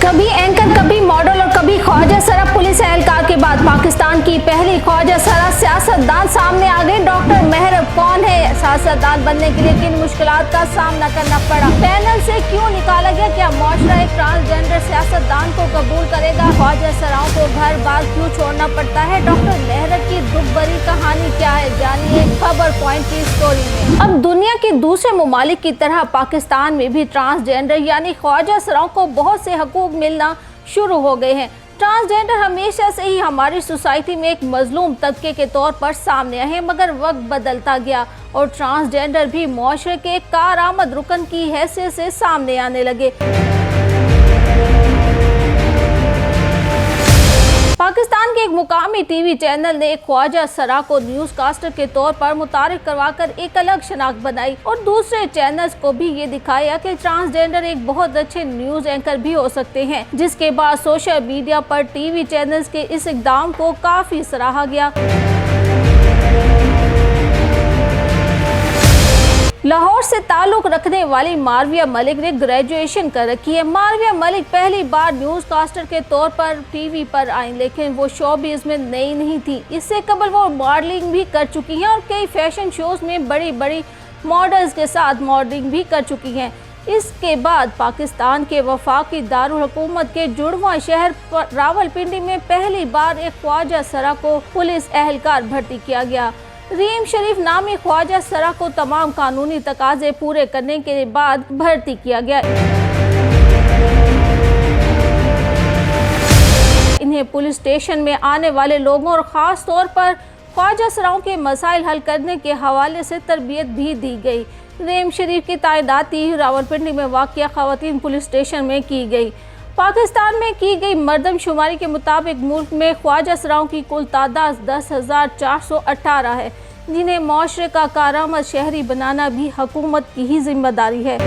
कभी एंकर, कभी मॉडल और कभी ख्वाजा सरा पुलिस एहलकार के बाद पाकिस्तान की पहली ख्वाजा सरा सियासतदान सामने आ गए। डॉक्टर मेहरब कौन है? सियासतदान बनने के लिए किन मुश्किलात का सामना करना पड़ा? पैनल से क्यों निकाला गया? क्या मुआशरा एक ट्रांसजेंडर सियासतदान को कबूल करेगा? ख्वाजा सराओं को घर बार क्यों छोड़ना पड़ता है? डॉक्टर मेहरब की दुख भरी कहानी क्या है? जानिए खबर पॉइंट की स्टोरी में। अब दुनिया के दूसरे ममालिक की तरह पाकिस्तान में भी ट्रांसजेंडर यानी ख्वाजा सराओं को बहुत से हकूक मिलना शुरू हो गए हैं। ट्रांसजेंडर हमेशा से ही हमारी सोसाइटी में एक मजलूम तबके के तौर पर सामने आए, मगर वक्त बदलता गया और ट्रांसजेंडर भी मुआशरे के एक कारआमद रुकन की हैसियत से सामने आने लगे। पाकिस्तान के एक मुकामी टीवी चैनल ने एक ख्वाजा सरा को न्यूज कास्टर के तौर पर मुतारिफ करवाकर एक अलग शनाख्त बनाई और दूसरे चैनल्स को भी ये दिखाया कि ट्रांसजेंडर एक बहुत अच्छे न्यूज एंकर भी हो सकते हैं, जिसके बाद सोशल मीडिया पर टीवी चैनल्स के इस इक़दाम को काफी सराहा गया। लाहौर से ताल्लुक रखने वाली मारविया मलिक ने ग्रेजुएशन कर रखी है। मारविया मलिक पहली बार न्यूज कास्टर के तौर पर टीवी पर आई, लेकिन वो शोबिज़ में नई नहीं थी। इससे कबल वो मॉडलिंग भी कर चुकी हैं और कई फैशन शोज में बड़ी बड़ी मॉडल्स के साथ मॉडलिंग भी कर चुकी हैं। इसके बाद पाकिस्तान के वफाकी दारुल हुकूमत के जुड़वा शहर रावलपिंडी में पहली बार एक ख्वाजा सरा को पुलिस एहलकार भर्ती किया गया। रीम शरीफ नामी ख्वाजा सरा को तमाम कानूनी तकाजे पूरे करने के बाद भर्ती किया गया। इन्हें पुलिस स्टेशन में आने वाले लोगों और ख़ास तौर पर ख्वाजा सराओं के मसाइल हल करने के हवाले से तरबियत भी दी गई। रीम शरीफ की तैनाती रावलपिंडी में वाक़िया ख़वातीन पुलिस स्टेशन में की गई। पाकिस्तान में की गई मरदमशुमारी के मुताबिक मुल्क में ख्वाजा सराओं की कुल तादाद 10,418 है, जिन्हें मुआशरे का कारआमद शहरी बनाना भी हुकूमत की ही जिम्मेदारी है।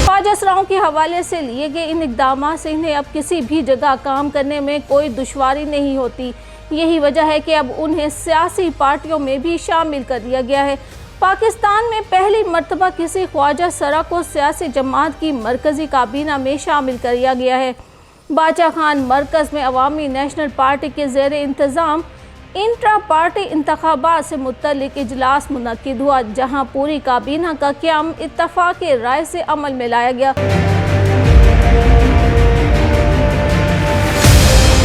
ख्वाजा सराओं के हवाले से लिए गए इन इक़दामात से इन्हें अब किसी भी जगह काम करने में कोई दुश्वारी नहीं होती। यही वजह है कि अब उन्हें सियासी पार्टियों में भी शामिल कर दिया गया है। पाकिस्तान में पहली मर्तबा किसी ख्वाजा सरा को सियासी जमात की मरकज़ी काबीना में शामिल कर दिया गया है। बाचा खान मरकज़ में अवामी नेशनल पार्टी के ज़ेर इंतज़ाम इंट्रा पार्टी इंतखाबात से मुतल्लिक इजलास मुनक्किद हुआ, जहां पूरी काबीना का क़याम इत्तफ़ाक़ राय से अमल में लाया गया।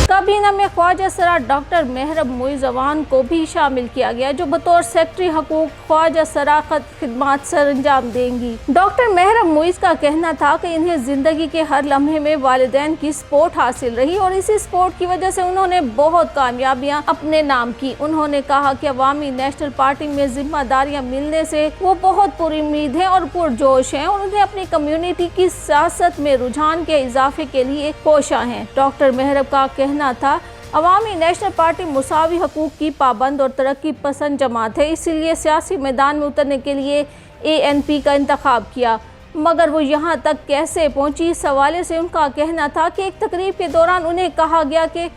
काबीना में ख्वाजा सरा डॉक्टर मेहरब मुइज़ अवान को भी शामिल किया गया, जो बतौर सेक्रेटरी हकूक ख्वाजा सरा खिदमात सर अंजाम देंगी। डॉक्टर मेहरब मुइज़ का कहना था कि इन्हें ज़िंदगी के हर लम्हे में वालिदैन की सपोर्ट हासिल रही और इसी सपोर्ट की वजह से उन्होंने बहुत कामयाबियां अपने नाम की। उन्होंने कहा कि अवामी नेशनल पार्टी में जिम्मेदारियां मिलने से वो बहुत पुरुम्मीद हैं और पुरजोश हैं और उन्हें अपनी कम्युनिटी की सियासत में रुझान के इजाफे के लिए कोशा हैं। डॉक्टर मेहरब का कहना था, अवामी नेशनल पार्टी मुसावी हकूक की पाबंद और तरक्की पसंद जमात है, इसीलिए सियासी मैदान में उतरने के लिए ANP का इंतखाब किया। मगर वो यहाँ तक कैसे पहुँची, इस हवाले से उनका कहना था कि एक तकरीब के दौरान उन्हें कहा गया कि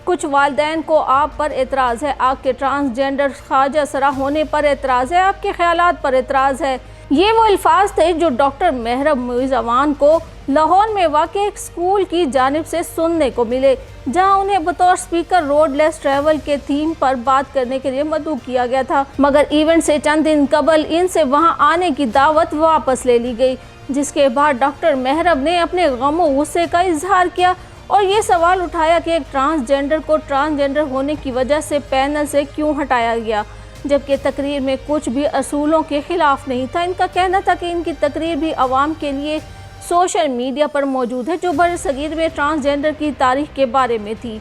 कुछ वालिदैन को आप पर एतराज़ है, आपके ट्रांसजेंडर ख्वाजा सरा होने पर एतराज़ है, आपके ख्यालात पर एतराज़ है। ये वो अल्फाज थे जो डॉक्टर मेहरब मुइज़ अवान को लाहौर में वाक़े एक स्कूल की जानिब से सुनने को मिले, जहां उन्हें बतौर स्पीकर रोड लेस ट्रैवल के थीम पर बात करने के लिए मदऊ किया गया था। मगर इवेंट से चंद दिन कबल इनसे वहां आने की दावत वापस ले ली गई, जिसके बाद डॉक्टर मेहरब ने अपने गम और गुस्से का इजहार किया और ये सवाल उठाया कि एक ट्रांसजेंडर को ट्रांसजेंडर होने की वजह से पैनल से क्यों हटाया गया, जबकि तकरीर में कुछ भी असूलों के खिलाफ नहीं था। इनका कहना था कि इनकी तकरीर भी आवाम के लिए सोशल मीडिया पर मौजूद है, जो बर सगीर में ट्रांसजेंडर की तारीख के बारे में थी।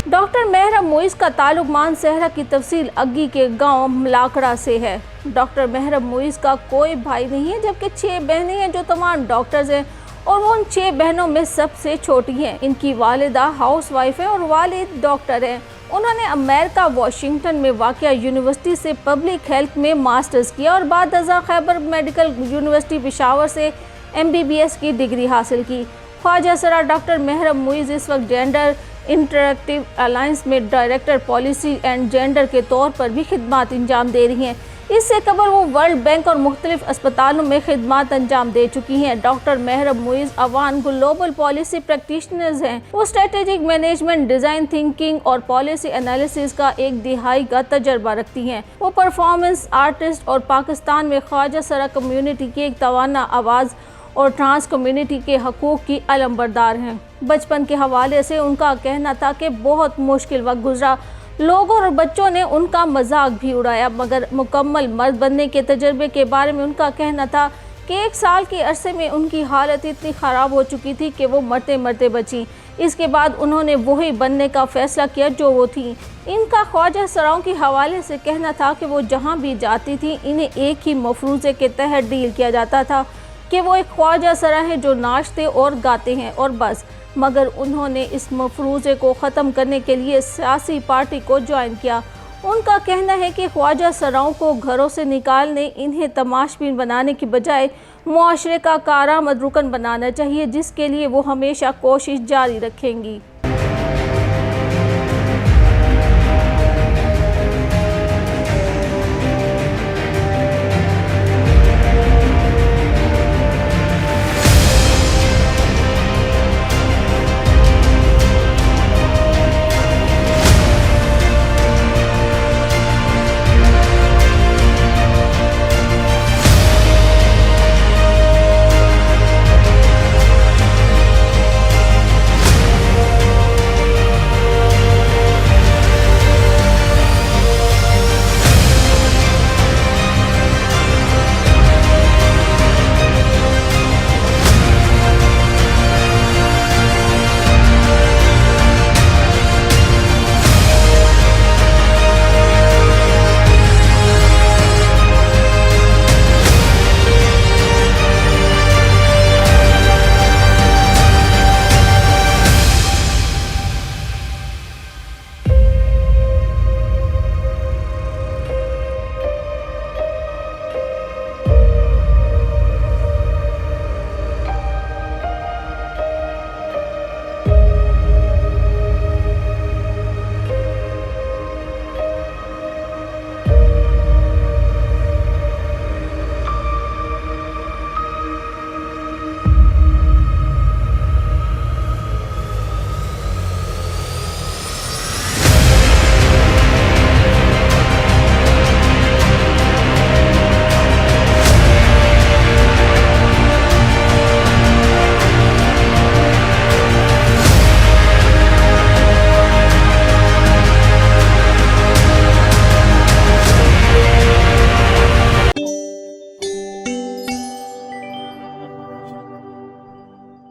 डॉक्टर मेहरब मुइज़ का ताल्लुक मानसहरा की तफसील अग्गी के गांव मलाकड़ा से है। डॉक्टर मेहरब मुइज़ का कोई भाई नहीं है, जबकि 6 बहनें हैं जो तमाम डॉक्टर्स हैं और वो उन 6 बहनों में सबसे छोटी हैं। इनकी वालिदा हाउस वाइफ है और वालिद डॉक्टर हैं। उन्होंने अमेरिका वाशिंगटन में वाक़िया यूनिवर्सिटी से पब्लिक हेल्थ में मास्टर्स किया और बाद अज़ा खैबर मेडिकल यूनिवर्सिटी पेशावर से MBBS की डिग्री हासिल की। ख्वाजा सरा डॉक्टर मेहरब मुइज़ इस वक्त जेंडर इंटरैक्टिव अलायंस में डायरेक्टर पॉलिसी एंड जेंडर के तौर पर भी खिदमात अंजाम दे रही हैं। इससे कबल वो वर्ल्ड बैंक और मुख्तलिफ अस्पतालों में खिदमत अंजाम दे चुकी हैं। Doctor Mehrab Muiz Awan global policy practitioners हैं। वो स्ट्रेटेजिक मैनेजमेंट, डिज़ाइन थिंकिंग और पॉलिसी एनालिसिस का एक दिहाई का तजर्बा रखती हैं। वो परफॉर्मेंस आर्टिस्ट और पाकिस्तान में ख्वाजा सरा कम्युनिटी की एक तवाना आवाज़ और ट्रांस कम्युनिटी के हकूक़ की अलमबरदार हैं। बचपन के हवाले से उनका कहना था कि बहुत मुश्किल वक्त गुजरा, लोगों और बच्चों ने उनका मजाक भी उड़ाया, मगर मुकम्मल मर्द बनने के तजर्बे के बारे में उनका कहना था कि 1 साल के अरसे में उनकी हालत इतनी ख़राब हो चुकी थी कि वो मरते मरते बची। इसके बाद उन्होंने वही बनने का फ़ैसला किया जो वो थी। इनका ख्वाजा सराओं के हवाले से कहना था कि वो जहाँ भी जाती थी इन्हें एक ही मफरूज़े के तहत डील किया जाता था कि वो एक ख्वाजा सरा है जो नाचते और गाते हैं और बस। मगर उन्होंने इस मफरूज़े को ख़त्म करने के लिए सियासी पार्टी को ज्वाइन किया। उनका कहना है कि ख्वाजा सराओं को घरों से निकालने, इन्हें तमाशबीन बनाने की बजाय मुआशरे का कारआमद रुकन बनाना चाहिए, जिसके लिए वो हमेशा कोशिश जारी रखेंगी।